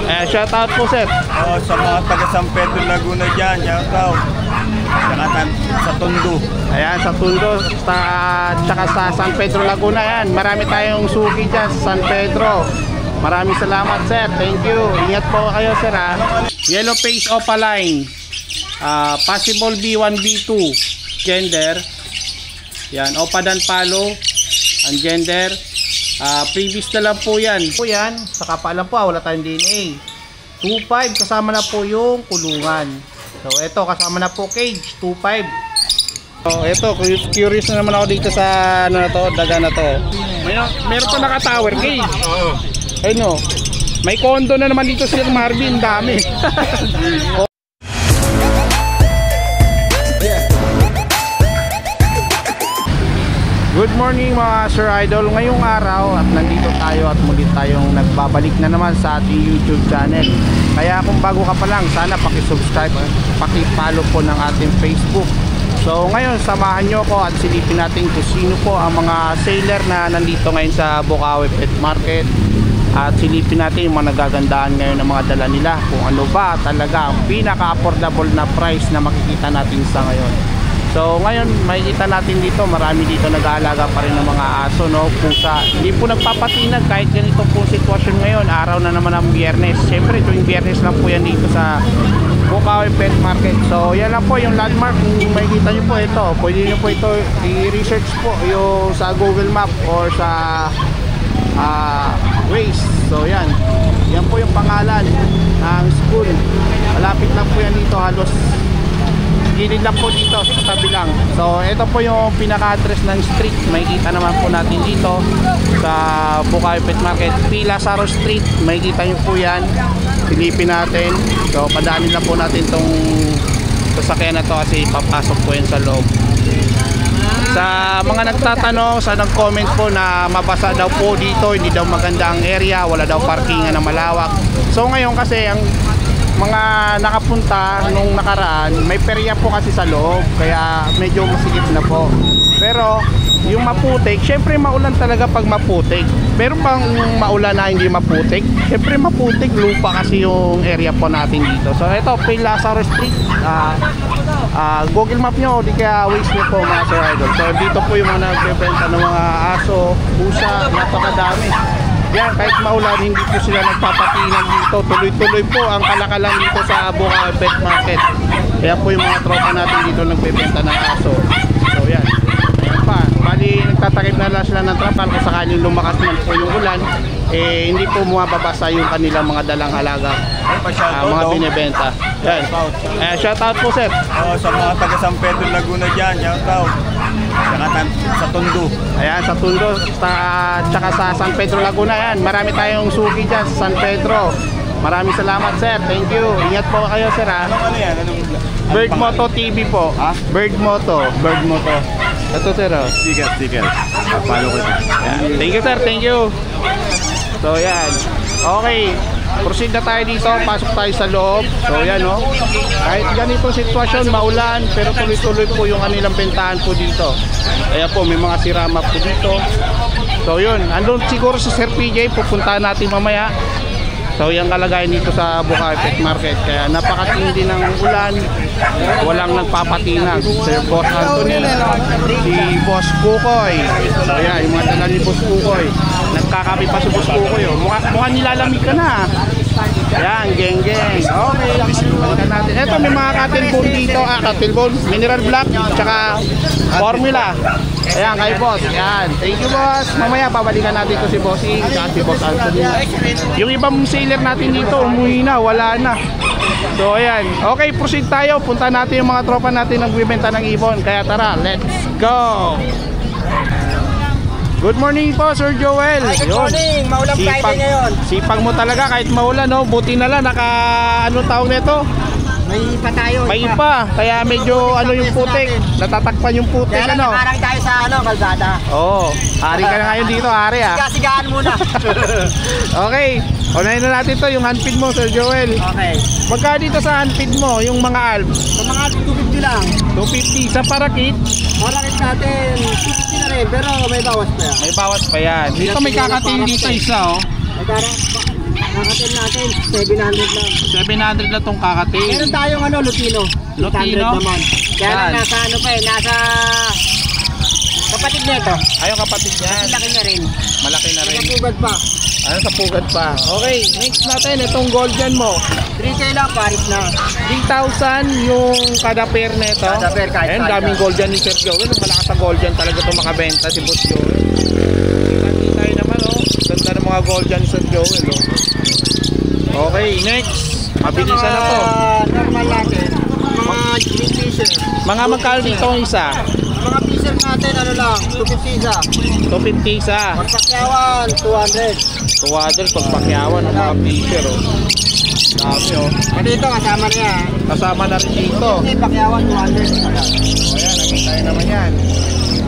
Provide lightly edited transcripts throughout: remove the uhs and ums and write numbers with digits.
Shout out po, sir. Sa mga taga San Pedro Laguna dyan, shout out. Sa Tondo. Ayan, sa Tondo, tsaka sa San Pedro Laguna yan. Marami tayong suki dyan sa San Pedro. Maraming salamat, sir. Thank you. Ingat po kayo, sir, ha. Yellow face opaline. Possible B1, B2. Gender. Yan, opa dan palo. Ang gender. Previous na lang po yan. Po yan, sa kapalan po, wala tayong DNA. 2.5 kasama na po yung kulungan. So ito kasama na po cage 2.5. So ito, curious na naman ako dito sa ano na to, daga na to. Meron pa naka tower cage. Ayun, may condo na naman dito sa Marvin, dami. Good morning mga Sir Idol. Ngayong araw at nandito tayo at muli tayong nagbabalik na naman sa ating YouTube channel. Kaya kung bago ka pa lang, sana paki-subscribe, paki-follow po ng ating Facebook. So ngayon, samahan nyo ko at silipin natin kung sino po ang mga seller na nandito ngayon sa Bukawi Pet Market. At silipin natin yung mga nagagandaan ngayon ng mga dala nila. Kung ano ba talaga ang pinaka-affordable na price na makikita natin sa ngayon. So ngayon makikita natin dito, marami dito nag-aalaga pa rin ng mga aso, no? Pusa. Hindi po nagpapatinag kahit ganito po sitwasyon ngayon. Araw na naman ang Biyernes. Siyempre tuwing Biyernes lang po yan dito sa Bukawi Pet Market. So yan lang po yung landmark. Kung makikita nyo po ito, pwede nyo po ito i-research po yung sa Google Map or sa Waze. So yan po yung pangalan ng school. Malapit lang po yan dito, halos gilid lang po dito sa tabi lang. So ito po yung pinaka-address ng street. Makikita naman po natin dito sa Bukawi Pet Market, P. Lazaro Street. Makikita nyo po yan. Silipin natin. So padaanin lang po natin tong sasakyan na to kasi papasok po yan sa loob. Sa mga nagtatanong, sa nag-comment po na mabasa daw po dito, hindi daw maganda ang area, wala daw parkingan na malawak. So ngayon kasi ang mga nakapunta nung nakaraan, may perya po kasi sa loob, kaya medyo masikip na po. Pero yung maputik, syempre maulan talaga pag maputik. Meron pang maulan na hindi maputik. Syempre maputik, lupa kasi yung area po natin dito. So ito, P. Lazaro Street. Google Map nyo, di kaya Waze nyo po mga Sir Idol. So dito po yung mga nagbebenta ng mga aso, pusa, napakadami. Yan, kahit maulan, hindi po sila nagpapatinag dito. Tuloy-tuloy po ang kalakalan dito sa Bukawi Pet Market. Kaya po yung mga tropa natin dito nagbebenta ng aso. So yan. Ayan pa, bali nagtatakip na lang sila ng trapal kung sakaling lumakas man po yung ulan, hindi po mababasa yung kanilang mga dalang halaga, mga binibenta. Yan. Shout out po, sir. Sa mga taga San Pedro Laguna dyan, shout out. Sa Tondo. Ayan, sa Tondo, tsaka sa San Pedro Laguna yan. Marami tayong suki dyan sa San Pedro. Maraming salamat, sir. Thank you. Ingat po kayo, sir, ha. Ano yan? Bird Moto TV po. Bird Moto. Ito, sir, oh. Sticker. Follow ko. Thank you, sir. Thank you. So yan. Okay, proceed na tayo dito. Pasok tayo sa loob. So yan, no. Kahit ganito sitwasyon, maulan, pero tuloy-tuloy po yung kanilang bentahan po dito. Kaya po may mga sirama po dito. So yun, andun siguro si Sir PJ, pupuntahan natin mamaya. So yung kalagayan dito sa Bukawi Pet Market. Kaya napakatindi ng ulan, walang nagpapatinag. Sir Boss Anthony, si Boss Kukoy. So yan, yung mga dala ni Boss Kukoy. Nagkakapi pa si Boss Kukoy, oh. Mukhang nilalamig ka na. Yan, geng. Okay, balikan natin. Ito may mga cotton bone dito, cotton bone, mineral black, tsaka formula. Ayan, kay boss. Yan, thank you, boss. Mamaya babalikan natin to si Bossing, tsaka si Boss Anthony. Yung ibang seller natin dito, umuwi na, wala na. So ayan, okay, proceed tayo. Punta natin yung mga tropa natin nagbibenta ng ibon. Kaya tara, let's go. Good morning po, Sir Joel. Good morning, maulang Friday ngayon. Sipag mo talaga kahit maulan, no? Buti na lang, ano tawag nito? May ipa tayo. May ipa, kaya medyo ano yung putik. Natatakpan yung putik, kaya ano? nakarang tayo sa kalsada. Oo, hari ka na ngayon dito, hari, ah. Sigahan muna. Okay, unahin na natin to, yung handfeed mo, Sir Joel. Okay. Magka dito sa handfeed mo, yung mga alb? Sa mga 250 lang. 250, sa parakit? Parakit natin, 250 na rin, pero may bawas pa yan. May bawas pa yan. Dito may kakating dito isa, oh. Kakatin natin, 700 lang. 700 na tong kakatil. Meron tayong Lutino. Lutino? 800 naman. Kaya Yan. lang nasa ano pa eh, nasa kapatid nito. Ayun kapatid yan. Laki niya rin. Malaki na rin. Nakapugad pa. Ano sa pugad pa. Okay, next natin itong golden mo. 3K lang, paris na. 3,000 yung kada pair nito. Kada pair, kahit Ayun, kahit daming kahit. golden ni Sir Joel. Malakas sa golden talaga itong makabenta si Boss Joel. Tayo naman oh. Ganda ng mga golden ni Sir Joel oh. Okay, next. Mabilisan na to. Normal natin. Mga green fisher. Mga magkano dito ang isa? Mga fisher natin, ano lang, 250 isa. 250 isa. Pagpakyawan, 200. 200 pagpakyawan ng mga fisher oh. Dami oh. E dito, kasama na yan. Kasama na rin dito. Okay, pakyawan, 200. O yan, nakita naman yan.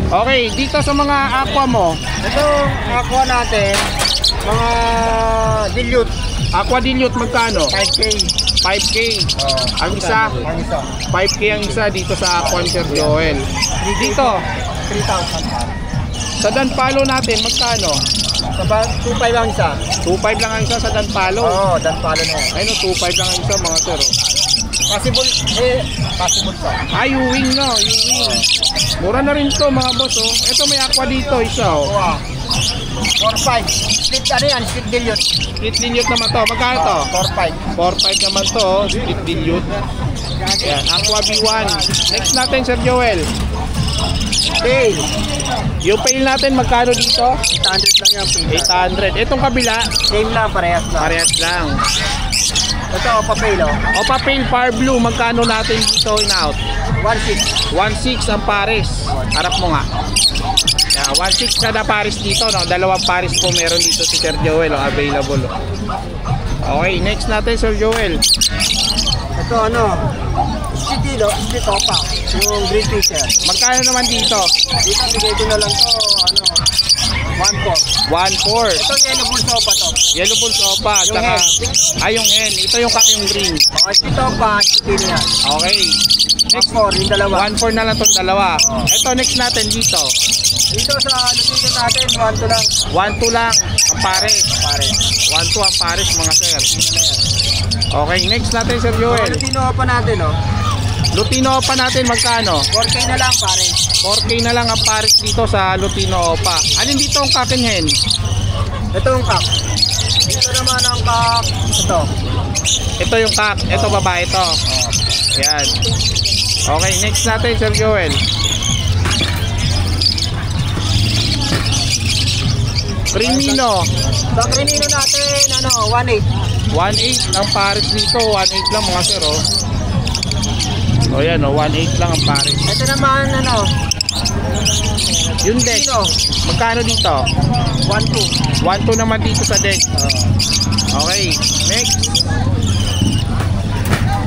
Okay, dito sa mga aqua mo. Ito, nakuha natin, mga dilute, Aqua dilute magkano? 5K. 5K. Ang isa, Ang isa. 5K ang isa dito sa Aqua ni Sir Joel. Dito, 3,000 pa. sa Danpalo natin, magkano? Saba, 2,500 lang isa. 2.5 lang ang isa sa Danpalo. Oo, danpalo na yan. Ayun, 2.5 lang ang isa mga sir. Possible pa. Ewing no, ewing. Mura na rin to mga boss oh. Ito may aqua dito, isa oh. Wow. 4,500. Split ano yan, split dilute. Split dilute naman to. Magkano to? 4,500. 4.5 naman to oh. Split dilute. Yan, aqua B1. Next natin Sir Joel. Pail. Yung pail natin magkano dito? 800 lang yan. Pail. 800. Itong kabila, Same lang, parehas lang. parehas lang. Ito, papail oh. Opa pail par blue, magkano natin dito in out? 1,600. 1.6 ang pares. Harap mo nga. Yeah, 1.6 kada pares dito, no? Dalawang pares po meron dito si Sir Joel, oh, available. Oh. Okay, next natin Sir Joel. Ito ano, split opa. Yung green fisher. Magkano naman dito? Dito, bigay ko na lang to, ano, 1,400. 1.4. Ito yellow bull sopa to. Yellow bulls opa, Yung tsaka hen. yung hen. Ito yung kakyong green. Mga split opa, split yan. Okay. Next 4, yung dalawa. 1.4 na lang tong dalawa. Oh. Ito next natin dito. Dito sa Lutino natin, 1,200 lang. 1.2 lang ang pares. Pare. 1.2 ang pares mga sir. Okay, next natin Sir So, Joel. Lutino pa natin, oh. Lutino Opa natin magkano? 4K na lang, pare. 4K na lang ang pares dito sa Lutino Opa. Alin dito ang kakin hen? Ito yung kak. Dito naman ang kak. Ito. Ito yung kak. Ito babae ito. Ayan. Okay, next natin Sir Joel. Crimino. Sa Crinino natin, ano, 1,800. 1.8 ang pares dito. 1.8 lang mga sir oh. O yan oh, 1.8 lang ang pares. Ito naman, ano, Yung deck. Crinino, Magkano dito? 1,200. 1.2 naman dito sa deck. Okay, next.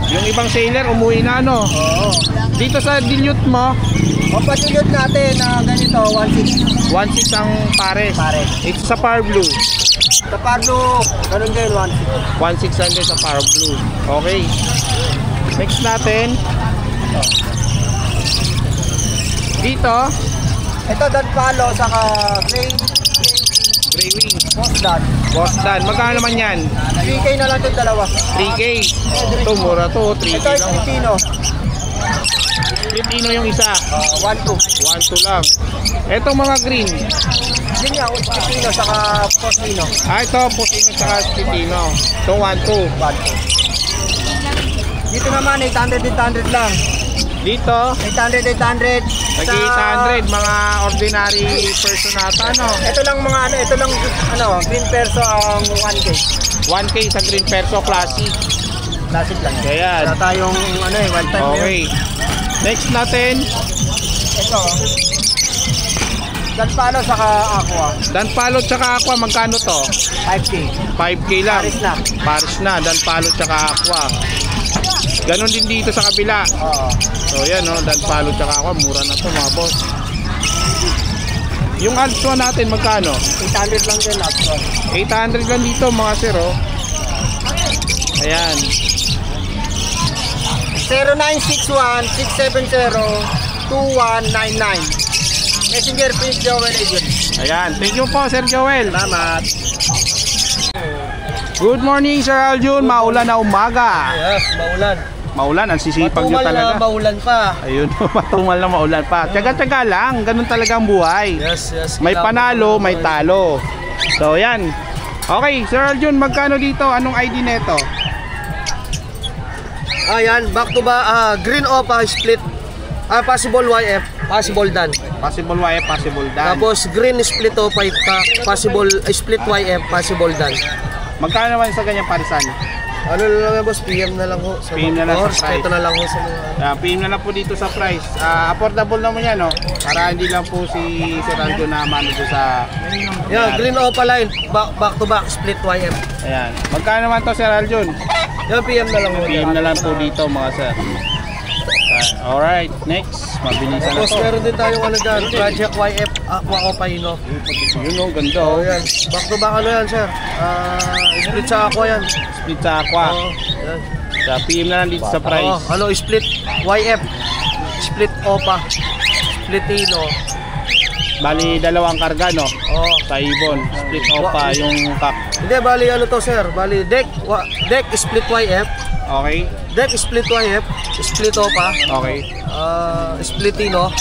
Yung ibang sailor umuwi na no. Oo. Dito sa dilute mo, O patulot natin na ganito, 1,600. 1.6 ang pares. Pares. Ito sa Power Blue. Sa Pardo, ganun din, 1,600. 1.600 sa Power Blue. Okay. Next natin. Dito, Ito, Danpalo, saka Grey Wing. Postdan. Boss Dan. Magkano naman yan? 3K na lang itong dalawa. 3K. Ito, mura to. 3K Ito, lang. Filipino. Filipino yung isa. 1,200. 1.2 lang. Etong mga green. Yun nga, Filipino, saka Postino. Ito, Pusino tsaka Filipino. Ito, 1.2. 1,200. Dito naman, 800 lang. Dito, 800. nag-800. Mga ordinary person nata, no? Ito lang mga ano, ito lang ano, green perso ang 1K. 1K sa green perso classic. Classic lang. Ayan. Wala tayong ano eh, one time Okay. Next natin, Ito. Danpalo saka Aqua. Danpalo tsaka Aqua. Magkano to? 5K. 5K lang. Paris na. Paris na. Danpalo tsaka Aqua. Ganon din dito sa kabila. Oo. So yan no, Danpalo tsaka Aqua. Mura na to mga boss. Yung Alpswan natin magkano? 800 lang din Aqua. 800 lang dito mga sir oh. Ayan. 0961-670-2199. Messenger Prince Joel Agent. Ayan. Thank you po Sir Joel. Salamat. Good morning, Sir Aljun. Maulan na umaga. Yes, maulan. Maulan, ang sisipag nyo Matumal talaga. na maulan pa. Ayun, matumal na maulan pa. Tsaga-tsaga lang, ganun talaga ang buhay. Yes. May panalo, may talo. So, yan. Okay, Sir Aljun, magkano dito? Anong ID neto? Ayan, back to green opa split. Possible YF, possible dan. Possible YF, possible dan. Tapos green split opa possible split YF, possible dan. Magkano naman sa ganyang parisan? Ano na lang yan, boss? PM na lang ho. Sa PM na lang sa horse, price. ito na lang ho sa mga... PM na lang po dito sa price. Affordable naman yan, no? Para hindi lang po si Sir Aljun na mano doon sa... Yan, green opa line, back to back split YF. Ayan. Magkano naman to, Sir Aljun? Yan, PM na lang ho. PM na lang po dito, mga sir. Alright, next. Mabilisan na Tapos to. meron din tayong ano dyan, Project YF Aqua Opa Ino. Yun, oh, ganda, Oh, oh. yan. Back to back ano yan, sir? Split sa Aqua yan. Split sa aqua. Oo, yan. Sa PM na lang dito sa price. Oo, ano, split YF, split Opa, split Ino. Bali, dalawang karga, no? Oh. Sa ibon. Split opa yung kak. Hindi, bali ano to, sir? Bali, deck split YF, Okay? deck split YF, split Opa, Okay. split Ino,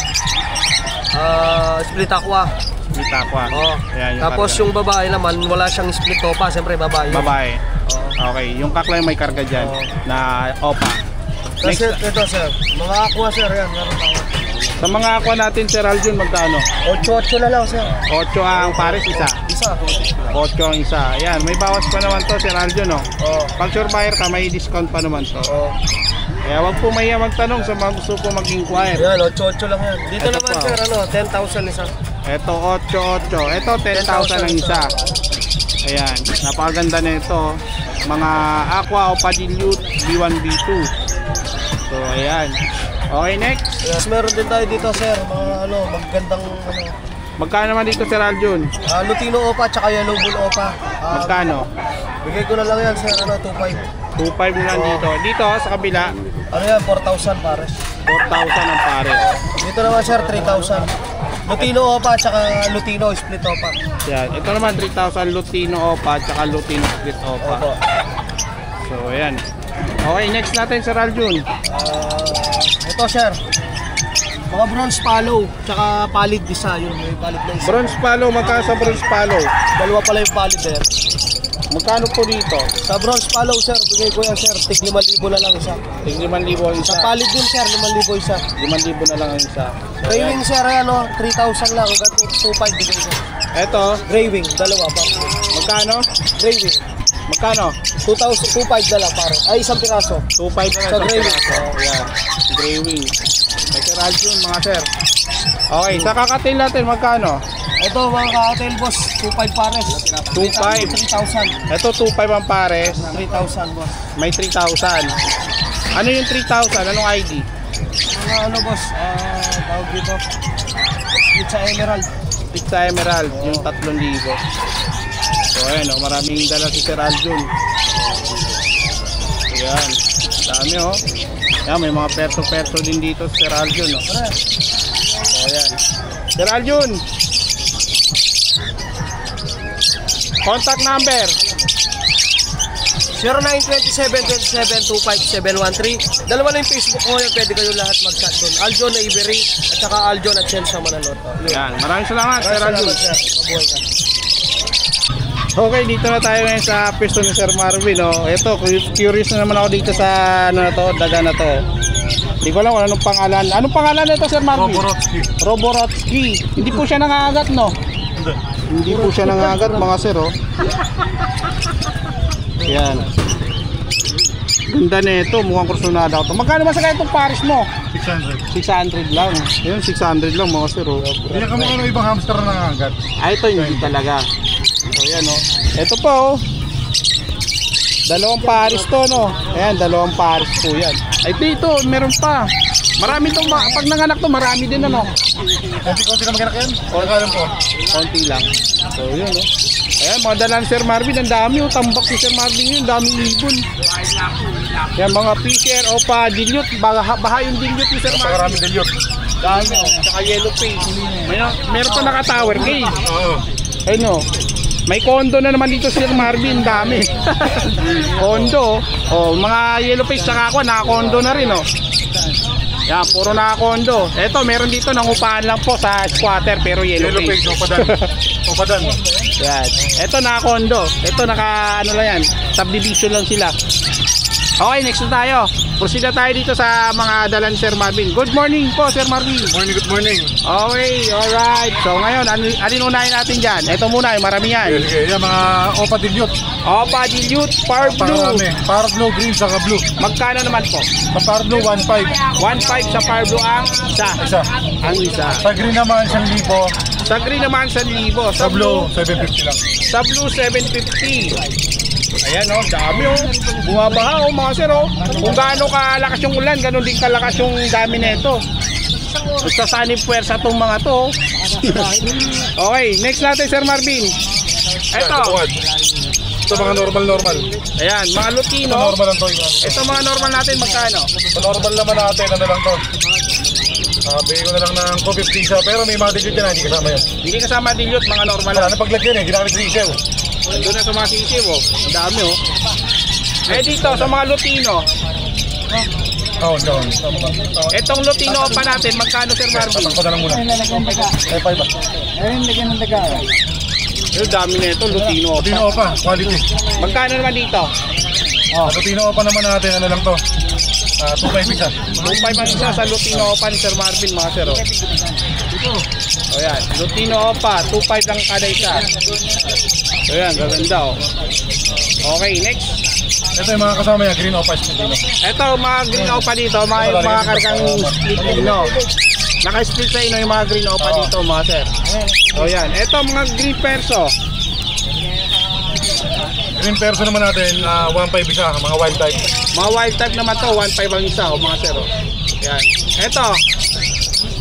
split Aqua. Split aqua. Oh. Ayan, Tapos karga. yung babae naman, wala siyang split Opa, siyempre babae. yun. Babae. Oo. Okay. Yung kak lang may karga dyan. Oo. Na opa. Kasi Next. ito, sir, mga Aqua, sir, yan, meron ako. Sa mga aqua natin, Sir Aljun, magkano? 8-8 na lang, sir. 8 ang pares, isa. Isa. 8 ang isa. Ayan, may bawas pa naman to, Sir Aljun, no? Oh. Pag sure buyer ka, may discount pa naman to. Oh. Kaya wag po mahiya magtanong sa mga gusto po mag-inquire. Yan, 8-8 lang yan. Dito Ito naman, pa, sir, ano, 10,000 isa. Ito, 8-8. Ito, 10,000 ang isa. Ayan, napakaganda na ito. Mga aqua o padilute, B1, B2. So, ayan. Okay, next. Yes, meron din tayo dito, sir, mga ano, magandang ano, Magkano naman dito, Sir Aljun? Lutino Opa tsaka Yellow Bull Opa. Magkano? Bigay ko na lang yan, sir, ano, 2.5. 2.5 na lang dito. Dito, sa kabila, Ano yan, 4,000 pares. 4,000 ang pares. Dito naman, sir, 3,000. Lutino Opa tsaka Lutino Split Opa. Yan. Ito naman, 3,000 Lutino Opa at saka Lutino Split Opa. Opo. So, ayan. Okay, next natin, Sir Aljun. Ito, sir. Mga bronze palo, tsaka palid isa yun. May palid na isa. Bronze palo, magkano sa bronze palo? Dalawa pala yung palid eh. Magkano po dito? Sa bronze palo, sir, bigay ko yan, sir. Tig 5,000 na lang isa. Tig 5,000 ang isa. Sa palid din, sir, 5,000 isa. 5,000 na lang ang isa. So, Gray ayan. wing, sir, ano, 3,000 lang. Hanggang 2,500 bigay ko. Ito, Gray wing, dalawa pa. magkano? Gray wing, Magkano? 2,500 na lang, pare. Ay, isang piraso. 2.5 na Sa lang. gray wing. Ayan. Gray wing. Kay Sir Aljun, mga sir. Okay, sa kakatil natin, magkano? Ito, mga ka-hotel boss, 2,500 pares. 2,500. 3,000. Ito, 2.5 ang pares. 3,000, boss. May 3,000. Ano yung 3,000? Anong ID? Mga ano, boss, tawag dito. Split sa Emerald. Pizza Emerald, yung 3,000. So, ayan, oh, maraming dala si Sir Aljun. Ayan, dami, oh. Ayan, may mga perso-perso din dito si Sir Aljun, oh. So, ayan. Sir Aljun! Contact number. 0927-27-25713. Dalawa na yung Facebook ko ngayon, pwede kayo lahat mag-chat doon. Aljon Avery at saka Aljon at Chelsea Manaloto. Ayan, maraming salamat, Sir Aljun. Salamat, sir. Mabuhay ka. Okay, dito na tayo ngayon sa pwesto ni Sir Marvin, oh. Ito, curious na naman ako dito sa ano na to, daga na to. Hindi ko alam kung anong pangalan. Anong pangalan nito, Sir Marvin? Roborowski. Hindi po siya nangangagat, no? Hindi po siya nangangagat, mga sir, oh. Yan. Ganda na ito, mukhang kursunada ako. Magkano ba sa kaya itong pares mo? 600 lang. Ayun, 600 lang, mga sir, oh. Hindi ka mukha ng ibang hamster na nangangagat. Ay, ito hindi talaga. So, yan, oh. Ito pa, oh. Dalawang pares to, no? Ayan, dalawang pares po yan. Ay, dito, meron pa. Marami to, pag nanganak to, marami din, ano? Konti-konti na maganak yan? O nakalan po? Konti lang. So, yun, oh. Ayan, mga dalang Sir Marvin, ang dami, oh. Tambak si Sir Marvin yun, daming ibon. Yan, mga fisher, o pa, dilute. Baha yung dilute ni Sir Marvin. Napakarami dilute. Dami, oh. Tsaka yellow face. Meron pa naka-tower cage. Oo. Ayun, oh. May condo na naman dito si Sir Marvin, dami. Condo, oh, mga yellow face tsaka ako, naka-condo na rin, oh. Yan, puro naka-condo. Ito, meron dito nangupahan lang po sa squatter pero yellow face. Opadan. Opadan. Yan. Ito naka-condo. Ito ano lang yan, subdivision lang sila. Okay, next na tayo. Proceed na tayo dito sa mga dalan Sir Marvin. Good morning po, Sir Marvin. Good morning. Okay, alright. So ngayon, alin unahin natin dyan? Ito muna, marami yan. Okay, yan mga Opa Dilute. Opa Dilute, Power Blue. Power Blue, green, saka blue. Magkano naman po? Sa Power Blue, 1.5. 1.5 sa Power Blue ang isa. Isa. Ang isa. Sa green naman, 1,000. Sa green naman, 1,000. Sa blue, 750 lang. Sa blue, 750. Ayan oh, dami oh. Bumabaha oh mga sir oh. Kung gaano kalakas yung ulan, ganoon din kalakas yung dami nito. Magsasanib puwersa tong mga to. Okay, next natin Sir Marvin. Ito. Ito mga normal. Ayan, mga Lutino. Ito normal lang to. Ito mga normal natin magkano? Sa normal naman natin, ano lang to. Bigay ko na lang ng 250 siya, pero may mga dilute yan, hindi kasama yan. Hindi kasama dilute, mga normal Wala lang. na paglagyan eh, ginamit sa isaw. Doon na sa mga sisiw oh. Ang dami oh. Eh dito sa mga Lutino. Oo, doon. Itong Lutino pa natin, magkano Sir Marvin? Tatak ko na lang muna. Ay, 5 ba? Yung dami na ito, Lutino Lutino Opa, quality. Magkano naman dito? Lutino Opa naman natin, ano lang to. 2.5 isa. 2.5 ang isa sa Lutino Opa ni Sir Marvin mga sir. O yan, Lutino Opa, 2.5 lang kada isa. O yan, gaganda oh. Okay, next. Ito yung mga kasama niya, green Opa, Lutino. Ito mga green Opa dito, mga kargang split ino. Naka-split sa ino yung mga green Opa dito mga sir. O yan, ito mga green perso. Green perso naman natin, 1.5 isa, mga wild type. Mga wild type naman to, 1.5 ang isa o mga sir. O. Yan.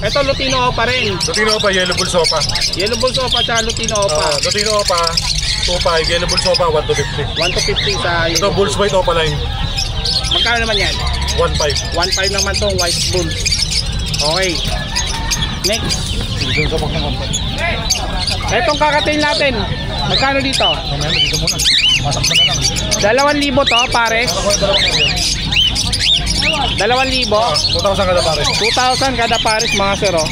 Ito Lutino Opa rin. Lutino Opa, yellow bulls Opa. Yellow bulls Opa at Lutino Opa. Lutino Opa, 2.5, yellow bulls Opa, 1.250. 1 to 50 sa Ito bulls white Opa line, magkano naman yan? 1.5. 1.5 naman tong white bulls. Okay. Next. Etong kakatail natin. Magkano dito? Mamaya, dito muna. Matakpan na lang. 2,000 to, pares. 2,000. 2,000 kada pare. 2,000 kada pares mga sir. Oh.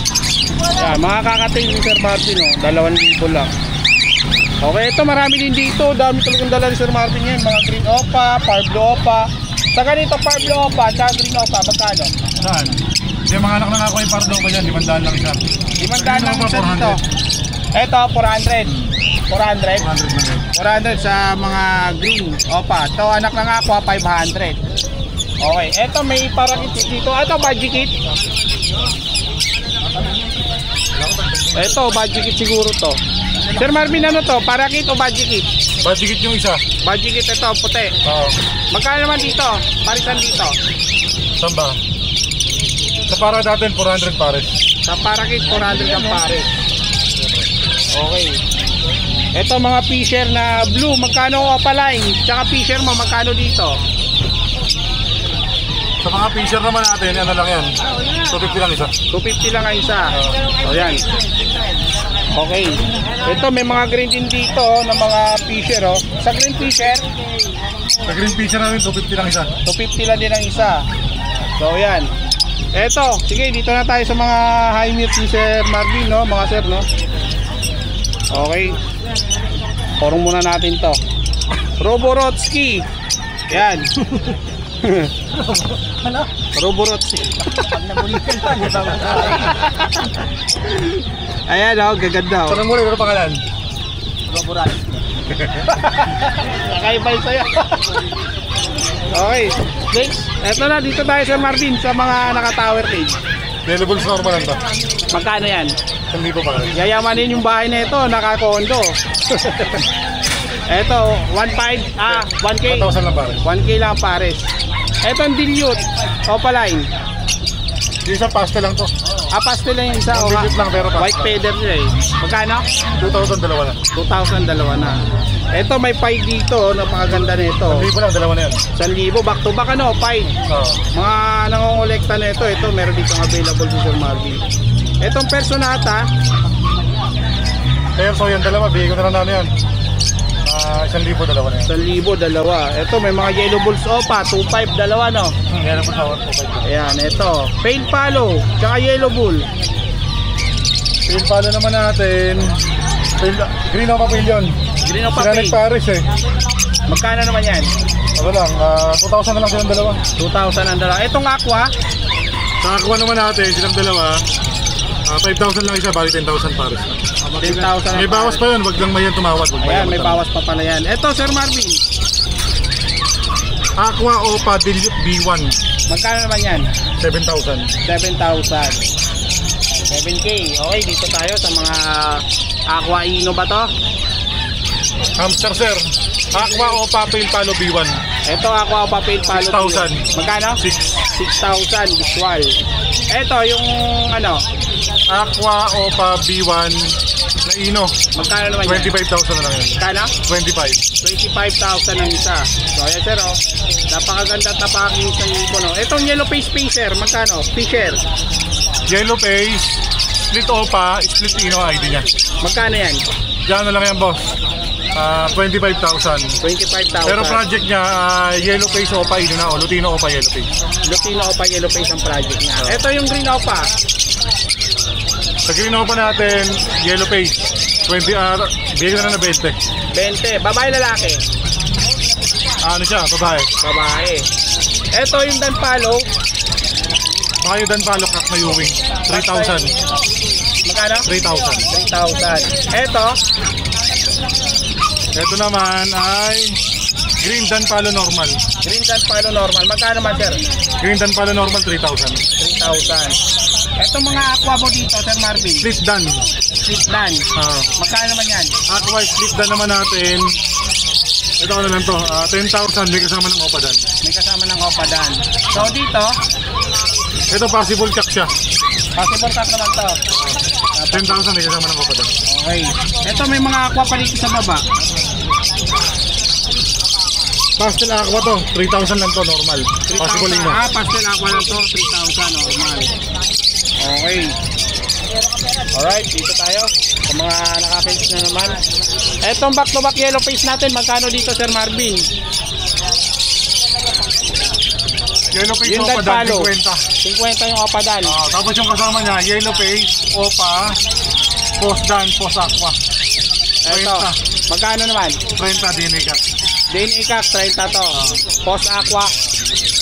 Yan, mga kakatail ni Sir Marvin. Oh. 2,000 lang. Okay, ito marami din dito. Dami talagang dala ni Sir Marvin yan. Mga green opa, Power Blue opa. Sa ganito Power Blue opa, tsaka green opa, magkano? Saan? Yung mga anak na ako yung pardo ko dyan, 500 lang isa. 500 lang isa dito. Ito, 400. 400. 400 sa mga green. Opa, ito anak ng aqua, 500. Okay, ito may parakit dito. Ito, budget kit. Ito, budget kit siguro to. Sir Marvin, ano to? Parakit o budget kit? Budget yung isa. Budget kit ito, puti. Oo. Magkano naman dito? Parisan dito. Saan ba? Sa para natin, 400 pares. Sa parakit, 400 ang pares. Okay. Ito mga fisher na blue, magkano opaline? Tsaka fisher mo, magkano dito? Sa mga fisher naman natin, ano lang yan? 250 lang isa. 250 lang ang isa. O yan. Okay. Ito may mga green din dito oh, na mga fisher oh. Sa green fisher, Sa green fisher natin, 250 lang isa. 250 lang din ang isa. So yan. Ito, sige dito na tayo sa mga high mute ni Sir Marvin no, mga sir no. Okay. Porong muna natin to. Roborotsky. Yan. Roborotsky. Ayan oh, gaganda oh. Tanong muli, ano pangalan? Kakaiba yun sa'yo. Okay, next. Eto na, dito tayo sa Marvin sa mga naka-tower cage. Available sa normal lang to. Magkano yan? Hindi pa pala. Yayamanin yung bahay na ito, naka-condo. Eto, 1.5, 1K. 1,000 lang pares. 1K lang pares. Eto ang dilute, opaline. Yung isa pastel lang to. Pastel lang yung isa. Ang dilute lang, pero pastel. White feather siya eh. Magkano? 2,000, dalawa na. 2,000, dalawa na. Eto may pie dito, napakaganda nito. Hindi pa lang, dalawa na yan. 1,000, back to back ano, pie. Oo. Mga nangongolekta na ito meron dito available si Sir Marvin. Itong personata, Pero so yan, dalawa, bigay ko na lang na yan. 1,000 dalawa na yan. 1,000 dalawa. Ito may mga yellow bulls opa, 2,500 dalawa no. Yan po sa 1,500. Ayan, ito. Pale palo, tsaka yellow bull. Yung palo naman natin, green opa pale yun. Green opa Sila pale. nag-Paris eh. Magkano naman yan? Ano lang, 2,000 na lang silang dalawa. 2,000 ang dalawa. Itong aqua, Sa nakakuha naman natin, silang dalawa, 5,000 lang isa, bali 10,000 Paris na. 10,000. May bawas pa yun, wag lang mayan tumawad. Ayan, may bawas pa pala yan. Ito, Sir Marvin. Aqua Opa Dilute B1, Magkano naman yan? 7,000. 7,000. 7K. Okay, dito tayo sa mga aqua ino ba to? Hamster sir, Aqua Opa Pale Palo B1, Ito, aqua papel palo. 6,000. Magkano? 6,000 visual. Ito, yung ano, Aqua Opa B1 na Ino, magkano naman yan? 25,000 na lang yan. Magkano? 25. 25,000 ang isa. So, ayan sir, oh. Napakaganda at napakakinis ng ibon, oh. Itong yellow face spacer, magkano? Fisher. Yellow Face, Split Opa, Split Ino ID niya. Magkano yan? Diyan na lang yan boss. 25,000. 25,000. Pero project niya, Yellow Face Opa Ino na o Lutino Opa Yellow Face. Lutino Opa yellow face ang project niya. Ito yung green Opa. Sa Green Opa natin, Yellow Face, 20, bigyan na 20. 20. Babae lalaki? Ano siya, babae. Babae. Ito yung Danpalo. Baka yung Danpalo Crack na Ewing, 3,000. Magkano? 3,000. 3,000. Ito, Ito naman ay Green Danpalo Normal. green Danpalo normal. Magkano man sir? Green Danpalo Normal, 3,000. 3,000. Ito mga aqua mo dito, Sir Marvin. Split Dan. Split Dan. Magkano naman yan? Aqua Split Dan naman natin. Ito ano lang to, 10,000 may kasama ng Opa Dan. May kasama ng Opa Dan. So dito, Ito possible check siya. possible cut naman to. 10,000 may kasama ng Opa Dan. Okay. Ito may mga aqua pa dito sa baba. Pastel Aqua to, 3,000 lang to normal. 3,000. Possible Ino. Pastel aqua lang to, 3,000 normal. Okay. Alright, dito tayo. Sa mga nakapins na naman. Etong back to back yellow face natin, magkano dito Sir Marvin? Yellow Face Yung Opa Dan, Danpalo. 50. 50 yung Opa Dan. Tapos yung kasama niya, Yellow Face, Opa, Post Dan, Post Aqua. Ito, magkano naman? 30 din ikat. DNA Cac, 30 to. Post Aqua.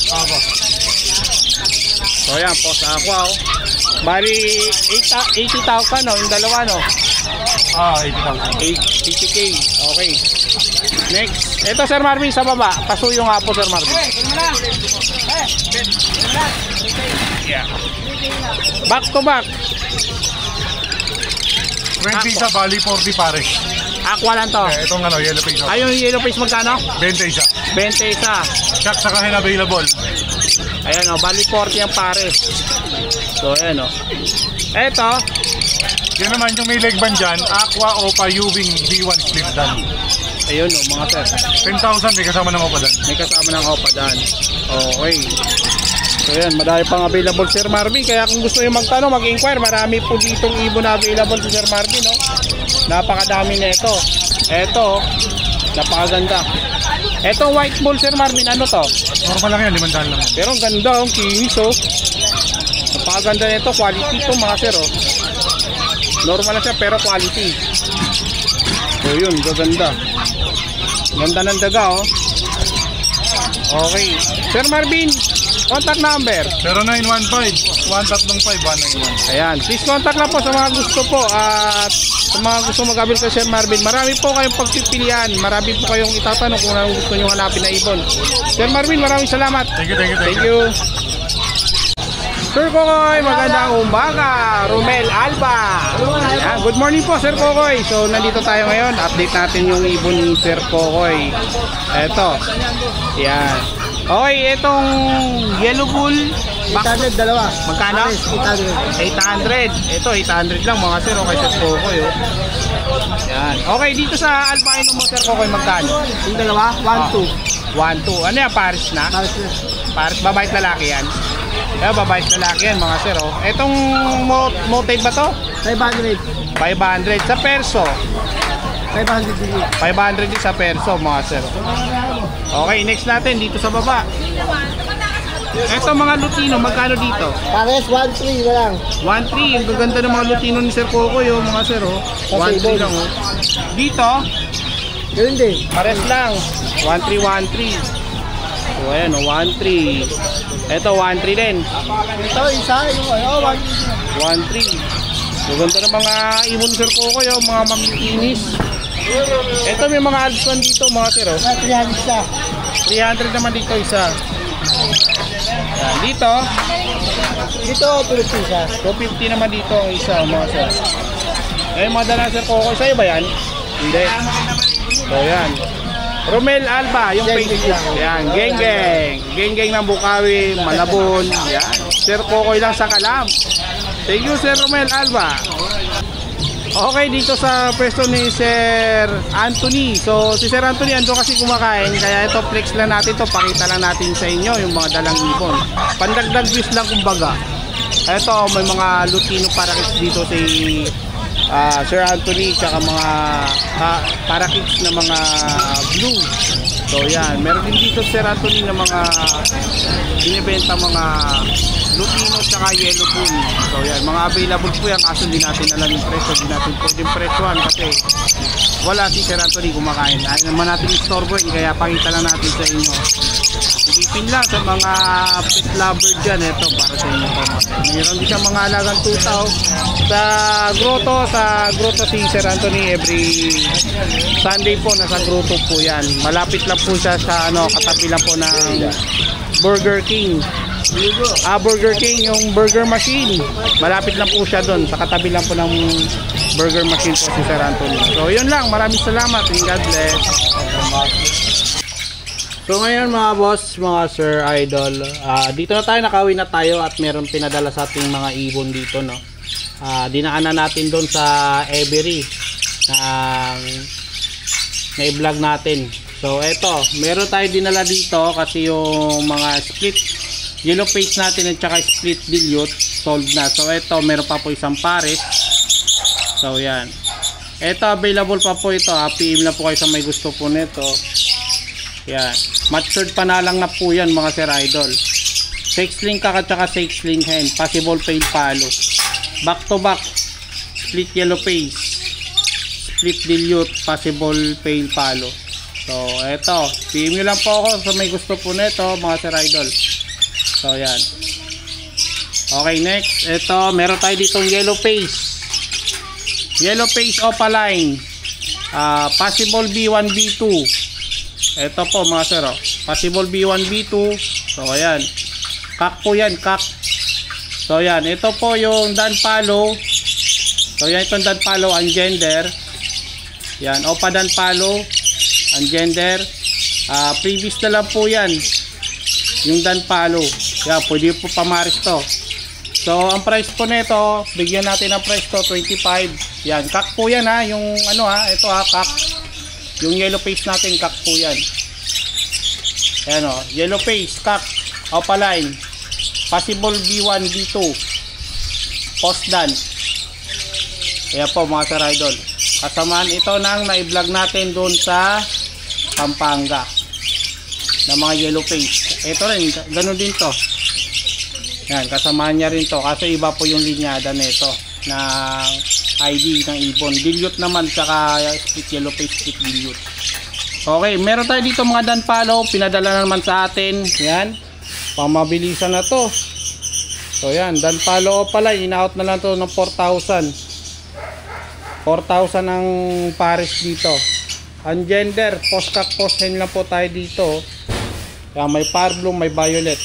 Ako. So yan, Post Aqua. Oh. Bali, 80,000 no, yung dalawa no. 80,000. 80K. Okay. Next. Ito Sir Marvin sa baba. Pasuyo nga po Sir Marvin. Yeah. Back to back. 20 isa, bali 40 pare. Aqua lang to. Itong ano, Yellow Face Opa. Ayun yung yellow face magkano? 20 isa. 20 isa. Check sa kahin available. Ayan o, bali 40 ang pare. So ayan o. Eto, Yan naman yung may leg band dyan, Aqua Opa Ewing B1 Split Dan. ayun o mga sir. 10,000 may kasama ng Opa Dan. May kasama ng Opa Dan. Okay. So ayan, marami pang available Sir Marvin. Kaya kung gusto nyo magtanong, mag-inquire, marami po ditong ibon na available si Sir Marvin. No? Napakadami na ito. Eto, napakaganda. Etong white bull Sir Marvin, ano to? Normal lang yan, 500 lang. Pero ang ganda, ang kinis oh. Napakaganda nito, quality to mga sir oh. Normal na siya pero quality. So yun, gaganda. Ganda ng daga oh. Okay. Sir Marvin, contact number. 0915-135-191. Ayan, please contact lang po sa mga gusto po at sa mga gusto mag-avail kay Sir Marvin. Marami po kayong pagpipilian. Marami po kayong itatanong kung anong gusto nyo hanapin na ibon. Sir Marvin, maraming salamat. Thank you, thank you, Thank you. Sir Kokoy, magandang umaga. Romel Alba. Ayan, good morning po Sir Kokoy. So nandito tayo ngayon. Update natin yung ibon ni Sir Kokoy. Eto. Ayan. Okay, itong yellow bull. 800 dalawa. Magkano? 800. 800. Ito 800 lang mga sir. Okay Sir Kokoy. Oh. Ayan. Okay, dito sa albino mo Sir Kokoy magkano? Yung dalawa, 1-2. 1-2. Ano yan? Paris na? Paris, babae at lalaki yan? Ayan, babae at lalaki yan mga sir. Oh. Itong motive ba to? 500. 500 sa perso. 500 din. 500 din sa perso mga sir. Okay, next natin dito sa baba. Ito mga Lutino, magkano dito? Pares 1.3 na lang. 1.3, ang gaganda ng mga Lutino ni Sir Coco yung mga sir oh. 1.3 lang oh. Dito, Ganun din. pares lang. 1.3. So ayan oh, 1.3. Ito 1.3 din. Ito, isa, yung ano, 1.3. Gaganda ng mga ibon ni Sir Coco yung mga mamikinis. Ito may mga alpson dito mga sir oh. 300 siya. 300 naman dito isa. Yan, dito Dito, 250 siya. 250 naman dito ang isa mga sir. Eh mga dala Sir Coco, sa'yo ba yan? Hindi. So yan. Romel Alba, yung face. Yan, geng-geng ng Bukawi, Malabon. Yan. Sir Coco lang sa Kalam. Thank you Sir Romel Alba. Okay, dito sa pwesto ni Sir Anthony. So, si Sir Anthony ando kasi kumakain. Kaya ito, flex lang natin to. Pakita lang natin sa inyo yung mga dalang ibon. Pandagdag views lang kumbaga. Ito, may mga Lutino parakits dito si Sir Anthony. Tsaka mga parakits na mga blue. So, yan. Meron din dito Sir Anthony na mga binibenta mga Lutino tsaka yellow pool. So yan, mga available po yan kaso hindi natin alam yung presyo, hindi natin pwedeng presyohan kasi wala si Sir Anthony kumakain. Ayaw naman natin istorboin kaya pakita lang natin sa inyo. Silipin lang sa mga pet lover dyan, ito para sa inyo po. Mayroon din siya mga alagang tutaw sa grotto si Sir Anthony every Sunday po, nasa grotto po yan. Malapit lang po siya sa katabi lang po ng Burger King. Burger King, yung burger machine. Malapit lang po siya doon. Sa katabi lang po ng burger machine po si Sir Anthony. So yun lang, maraming salamat and God bless. So ngayon mga boss, mga Sir Idol, dito na tayo, nakauwi na tayo at meron pinadala sa ating mga ibon dito, no. Dinaanan natin doon sa Every na i-vlog natin. So eto, meron tayo dinala dito kasi yung mga split yellow face natin at saka split dilute sold na. So eto, meron pa po isang pares. So yan, eto available pa po ito. PM na po kayo sa may gusto po nito. Yan, matured pa na lang na po yan mga Sir Idol. 6 kak at saka 6 hen, possible pale palo, back to back split yellow face, split dilute, possible pale palo. So eto, PM nyo lang po ako sa may gusto po nito mga Sir Idol. So yan. Okay, next. Ito, meron tayo ditong yellow face. Yellow face opaline. Possible B1, B2. Ito po mga sir. Possible B1, B2. So ayan. Kak po yan, kak. So yan. Ito po yung Dan Palo. So yan, itong Dan Palo, ang gender. Yan, Opa Dan Palo, ang gender. Previous na lang po yan. Yung Dan Palo. Yeah, pwede po pamaris to. So, ang price po nito, bigyan natin ng price to 25. Yan, kak po yan ha. Yung ito kak. Yung yellow face natin, kak po yan. Ayan o, yellow face, kak, opaline, possible B1, B2, post dan. Ayan po mga Sir Idol. Kasamaan ito nang na-vlog natin doon sa Pampanga na mga yellow face. Ito rin, ganun din to. Yan, kasamaan niya rin to. Kasi iba po yung linyada nito ng ID ng ibon. Dilute naman, saka split yellow face, split dilute. Okay, meron tayo dito mga Dan Palo. Pinadala na naman sa atin. Yan, pamabilisan na to. So yan, Dan Palo pala. In-out na lang to ng 4,000. 4,000 ang pares dito. Ang gender, post-cock post-hen lang po tayo dito. Yan, may parbloom, may violet.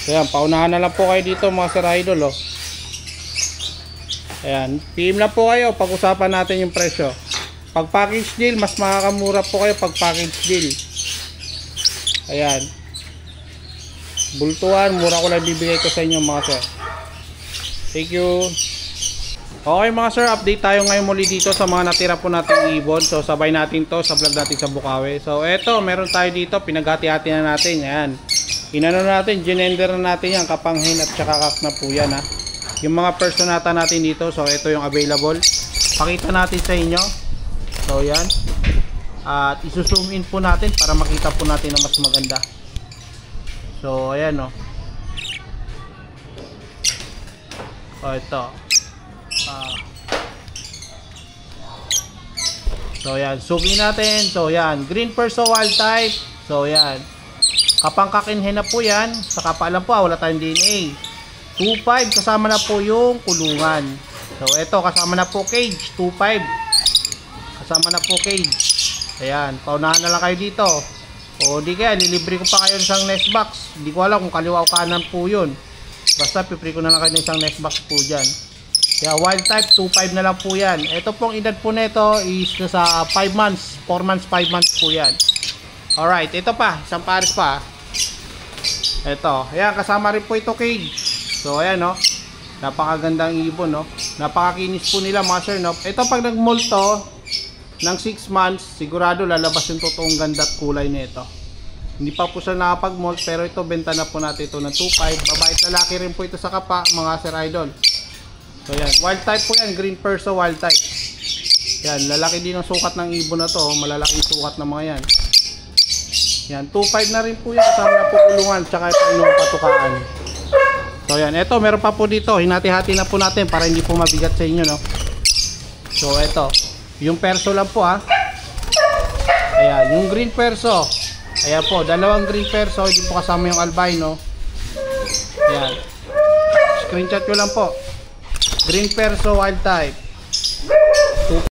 So yan, paunahan na lang po kayo dito mga Sir Idol. Ayan, PM lang po kayo, pag-usapan natin yung presyo. Pag package deal, mas makakamura po kayo pag package deal. Ayan, bultuhan, mura ko lang bibigay ko sa inyo mga sir. Thank you. Okay mga sir, update tayo ngayon muli dito sa mga natira po nating ibon. So sabay natin to sa vlog natin sa Bukawi. So eto, meron tayo dito, pinaghati-hati na natin. Ayan, inano natin, ginender na natin yan, kapanghin at saka kak na po yan ha. Yung mga personata natin dito, so ito yung available. Pakita natin sa inyo. So yan. At isu-zoom in po natin para makita po natin na mas maganda. So ayan o. Ito. So yan, zoom in natin. So yan, green perso wild type. So yan. Kapangkakinhen na po yan. Sa kapaalam po, wala tayong DNA. 2.5 kasama na po yung kulungan. So ito kasama na po cage. 2.5 kasama na po cage. Ayan, paunahan na lang kayo dito. O di kaya lilibre ko pa kayo ng isang nest box. Hindi ko alam kung kaliwa o kanan po yun. Basta pipri ko na lang kayo ng isang nest box po dyan. Kaya wild type 2.5 na lang po yan. Ito pong edad po nito is nasa 5 months, 4 months, 5 months po yan. Alright, ito pa, isang pares pa. Ito, ayan, kasama rin po ito cage. So ayan no, napakagandang ibon no. Napakakinis po nila mga sir no. Ito pag nag-molt to ng 6 months, sigurado lalabas yung totoong ganda at kulay nito. Hindi pa po siya nakapag-molt, pero ito benta na po natin ito ng 2.5. Babae at lalaki rin po ito sa kapa mga sir idol. So yan, wild type po yan, green perso wild type. Yan, lalaki din ang sukat ng ibon na to, malalaking sukat ng mga yan. Yan, 2.5 na rin po yan, kasama na po kulungan, tsaka ito yung patukaan. So yan, ito meron pa po dito, hinati-hati na po natin para hindi po mabigat sa inyo no. So ito, yung perso lang po ha. Ayan, yung green perso. Ayan po, dalawang green perso, hindi po kasama yung albino. Ayan, screenshot nyo lang po. Green perso wild type.